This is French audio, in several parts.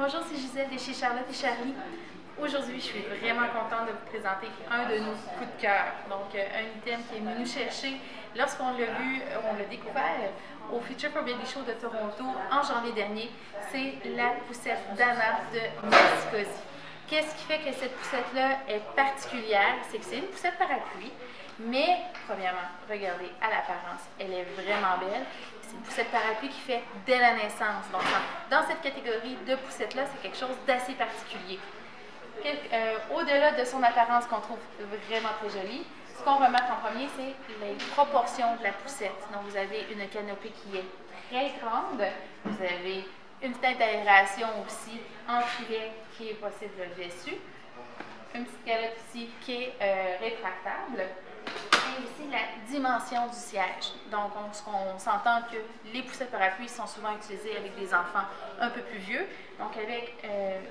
Bonjour, c'est Gisèle de chez Charlotte et Charlie. Aujourd'hui, je suis vraiment contente de vous présenter un de nos coups de cœur. Donc, un item qui est venu nous chercher lorsqu'on l'a vu, on l'a découvert au Future for Baby Show de Toronto en janvier dernier. C'est la poussette Dana de Mexicosi. Qu'est-ce qui fait que cette poussette-là est particulière? C'est que c'est une poussette parapluie, mais premièrement, regardez, à l'apparence, elle est vraiment belle. C'est une poussette parapluie qui fait dès la naissance. Donc, dans cette catégorie de poussette-là, c'est quelque chose d'assez particulier. Au-delà de son apparence qu'on trouve vraiment très jolie, ce qu'on remarque en premier, c'est les proportions de la poussette. Donc, vous avez une canopée qui est très grande. Vous avez une fenêtre d'aération aussi en filet qui est possible dessus. Une petite calotte ici qui est rétractable. Et aussi la dimension du siège. Donc, on s'entend que les poussettes parapluies sont souvent utilisées avec des enfants un peu plus vieux. Donc, avec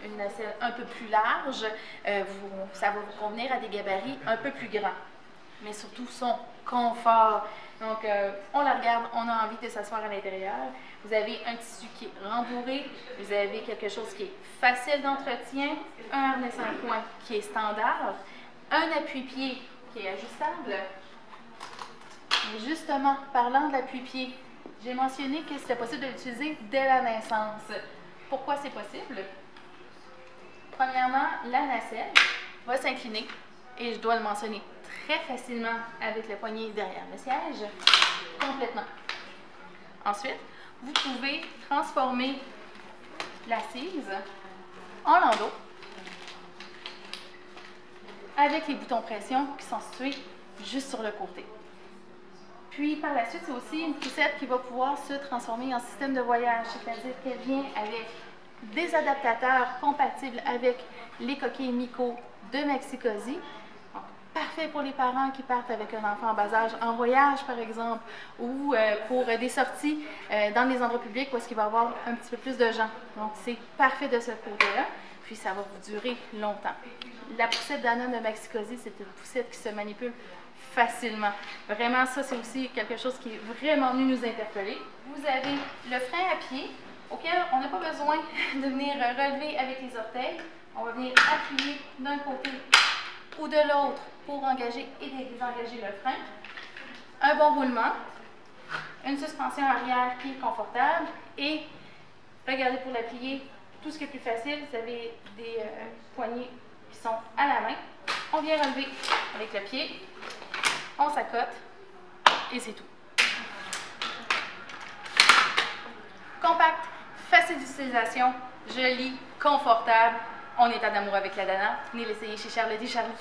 une nacelle un peu plus large, ça va vous convenir à des gabarits un peu plus grands. Mais surtout son confort. Donc, on la regarde, on a envie de s'asseoir à l'intérieur. Vous avez un tissu qui est rembourré. Vous avez quelque chose qui est facile d'entretien. Un harnais en coin qui est standard. Un appui-pied qui est ajustable. Et justement, parlant de l'appui-pied, j'ai mentionné que c'était possible de l'utiliser dès la naissance. Pourquoi c'est possible? Premièrement, la nacelle va s'incliner, et je dois le mentionner très facilement avec le poignet derrière le siège, complètement. Ensuite, vous pouvez transformer l'assise en landau avec les boutons pression qui sont situés juste sur le côté. Puis par la suite, c'est aussi une poussette qui va pouvoir se transformer en système de voyage, c'est-à-dire qu'elle vient avec des adaptateurs compatibles avec les coquilles Mico de Mexicosi. Donc, parfait pour les parents qui partent avec un enfant en bas âge en voyage, par exemple, ou pour des sorties dans les endroits publics où est-ce qu'il va y avoir un petit peu plus de gens. Donc, c'est parfait de ce côté-là. Puis ça va vous durer longtemps. La poussette Dana de Mexicosi, c'est une poussette qui se manipule facilement. Vraiment, ça, c'est aussi quelque chose qui est vraiment venu nous interpeller. Vous avez le frein à pied, auquel on n'a pas besoin de venir relever avec les orteils. On va venir appuyer d'un côté ou de l'autre pour engager et désengager le frein. Un bon roulement, une suspension arrière qui est confortable et, regardez, pour la plier, tout ce qui est plus facile, vous avez des poignées qui sont à la main. On vient relever avec le pied, on s'accote et c'est tout. Compact, facile d'utilisation, joli, confortable. On est en amour avec la Dana. Venez l'essayer chez Charlotte et Charlie.